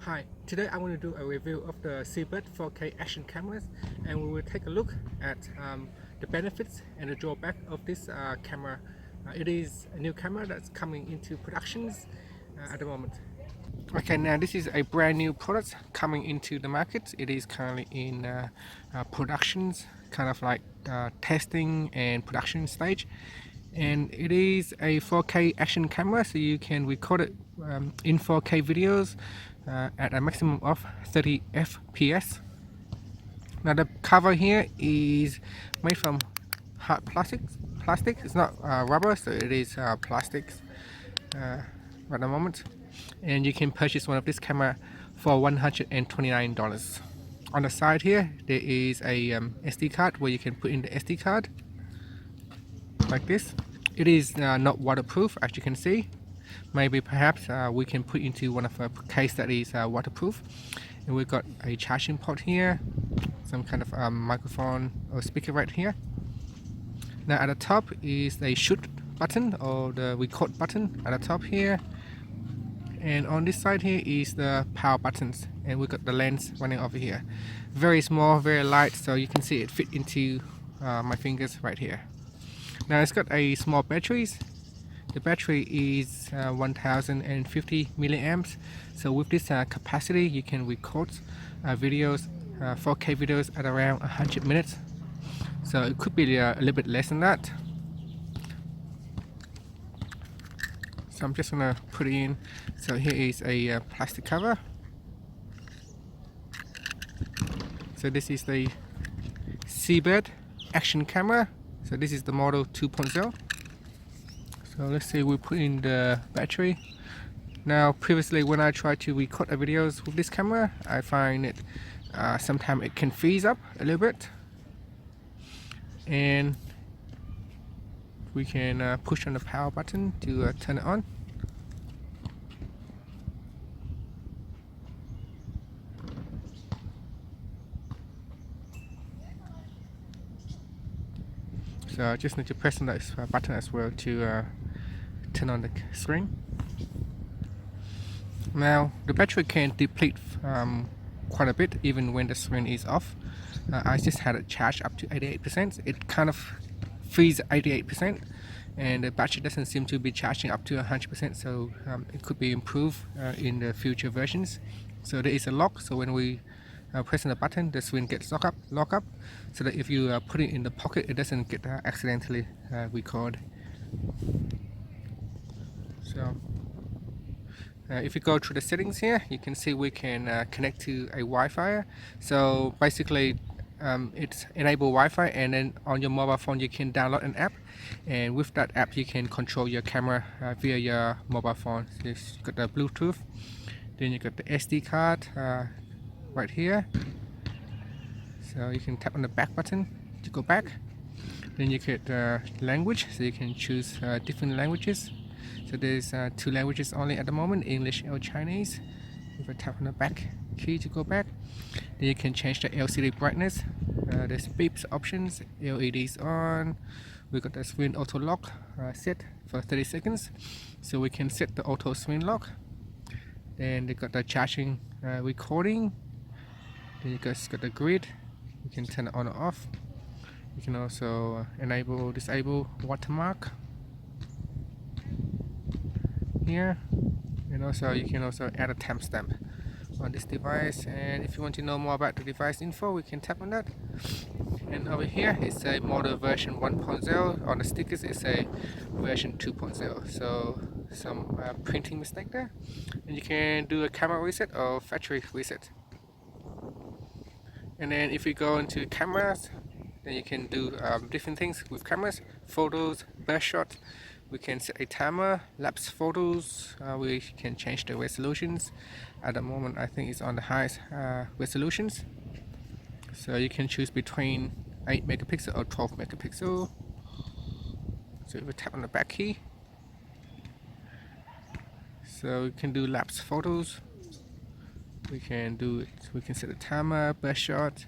Hi, today I want to do a review of the Seabird 4K action cameras, and we will take a look at the benefits and the drawback of this camera. It is a new camera that's coming into productions at the moment. Okay, now this is a brand new product coming into the market. It is currently in productions, kind of like testing and production stage. And it is a 4K action camera, so you can record it in 4K videos at a maximum of 30 FPS. Now the cover here is made from hard plastics. It's not rubber, so it is plastics at the moment. And you can purchase one of this camera for $129. On the side here, there is a SD card where you can put in the SD card like this. It is not waterproof, as you can see. Maybe perhaps we can put into one of our case that is waterproof. And we've got a charging port here, some kind of microphone or speaker right here. Now at the top is the shoot button or the record button at the top here. And on this side here is the power buttons, and we've got the lens running over here. Very small, very light, so you can see it fit into my fingers right here. Now it's got a small batteries. The battery is 1050 milliamps, so with this capacity you can record videos, 4K videos at around 100 minutes. So it could be a little bit less than that. So I'm just gonna put it in. So here is a plastic cover. So this is the Seabird action camera. So this is the model 2.0. So let's say we put in the battery. Now previously when I try to record videos with this camera, I find it sometimes it can freeze up a little bit. And we can push on the power button to turn it on. So I just need to press on that button as well to turn on the screen. Now the battery can deplete quite a bit even when the screen is off. I just had it charged up to 88%. It kind of frees 88%, and the battery doesn't seem to be charging up to 100%, so it could be improved in the future versions. So there is a lock, so when we press on the button, the screen gets lock up, so that if you put it in the pocket, it doesn't get accidentally recorded. So if you go through the settings here, you can see we can connect to a Wi-Fi. So basically it's enable Wi-Fi, and then on your mobile phone you can download an app, and with that app you can control your camera via your mobile phone. So you've got the Bluetooth, then you got the SD card right here. So you can tap on the back button to go back. Then you get language, so you can choose different languages. So there's 2 languages only at the moment, English or Chinese. If I tap on the back key to go back, then you can change the LCD brightness. There's beeps options, LEDs on. We got the screen auto lock set for 30 seconds, so we can set the auto screen lock. Then they got the charging recording. Then you guys got the grid. You can turn it on or off. You can also enable, disable watermark here, and also you can also add a timestamp on this device. And if you want to know more about the device info, we can tap on that. And over here it's a model version 1.0. On the stickers it's a version 2.0, so some printing mistake there. And you can do a camera reset or factory reset. And then if you go into cameras, then you can do different things with cameras: photos, burst shot. We can set a timer, lapse photos. We can change the resolutions. At the moment I think it's on the highest resolutions, so you can choose between 8 megapixel or 12 megapixel. So if we tap on the back key, so we can do lapse photos. We can set a timer, burst shot,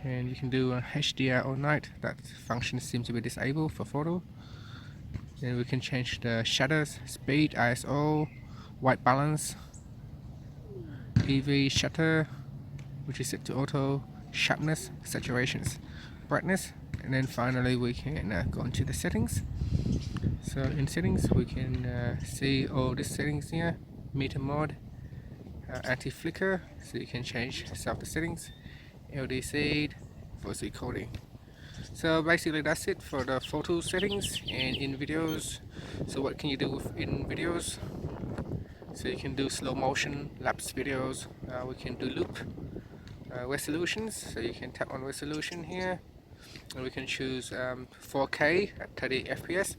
and you can do a HDR all night. That function seems to be disabled for photo. Then we can change the shutters, speed, ISO, white balance. EV shutter, which is set to auto, sharpness, saturations, brightness, and then finally we can go into the settings. So in settings we can see all these settings here: meter mode, anti-flicker, so you can change some of the settings, LDC, voice recording. So basically that's it for the photo settings. And in videos, so what can you do in videos? So you can do slow motion, lapse videos, we can do loop, resolutions, so you can tap on resolution here, and we can choose 4K at 30 FPS,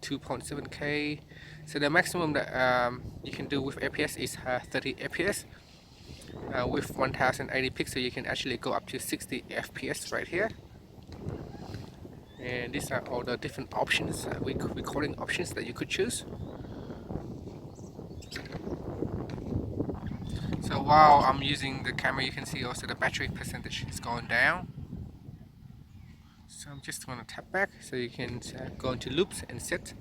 2.7K. So the maximum that you can do with FPS is 30 FPS. With 1080 pixels you can actually go up to 60 FPS right here. And these are all the different options, recording options that you could choose. So while I'm using the camera, you can see also the battery percentage is going down. So I'm just going to tap back so you can go into loops and set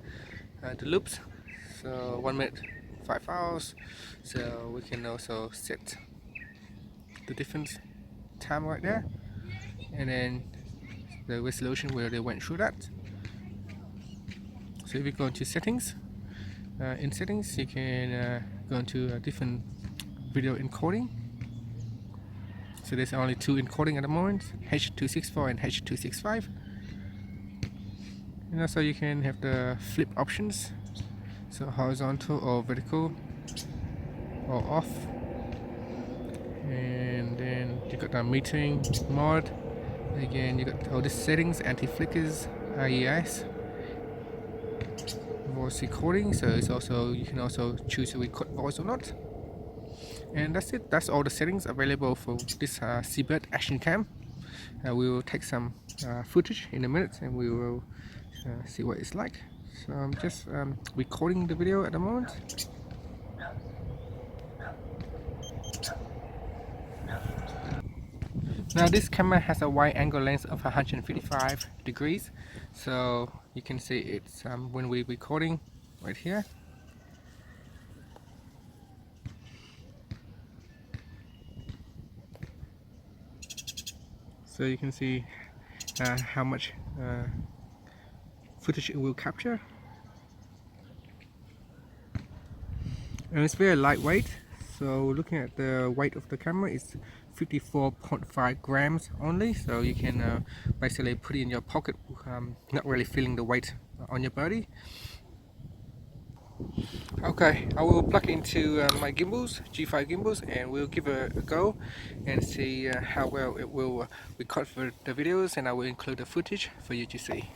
the loops. So 1 minute 5 hours. So we can also set the different time right there, and then the resolution where they went through that. So if you go into settings, in settings you can go into a different video encoding. So there's only 2 encoding at the moment, H.264 and H.265. And also you can have the flip options, so horizontal or vertical or off. And then you got the metering mode. Again, you got all these settings: anti-flickers, IES, voice recording. So it's also, you can also choose to record voice or not. And that's it. That's all the settings available for this Seabird action cam. We will take some footage in a minute, and we will see what it's like. So I'm just recording the video at the moment. Now this camera has a wide angle length of 155 degrees, so you can see it's when we're recording right here. So you can see how much footage it will capture, and it's very lightweight. So looking at the weight of the camera, it's 54.5 grams only, so you can basically put it in your pocket, not really feeling the weight on your body. Okay, I will plug into my gimbals, G5 gimbals, and we'll give it a go and see how well it will record for the videos, and I will include the footage for you to see.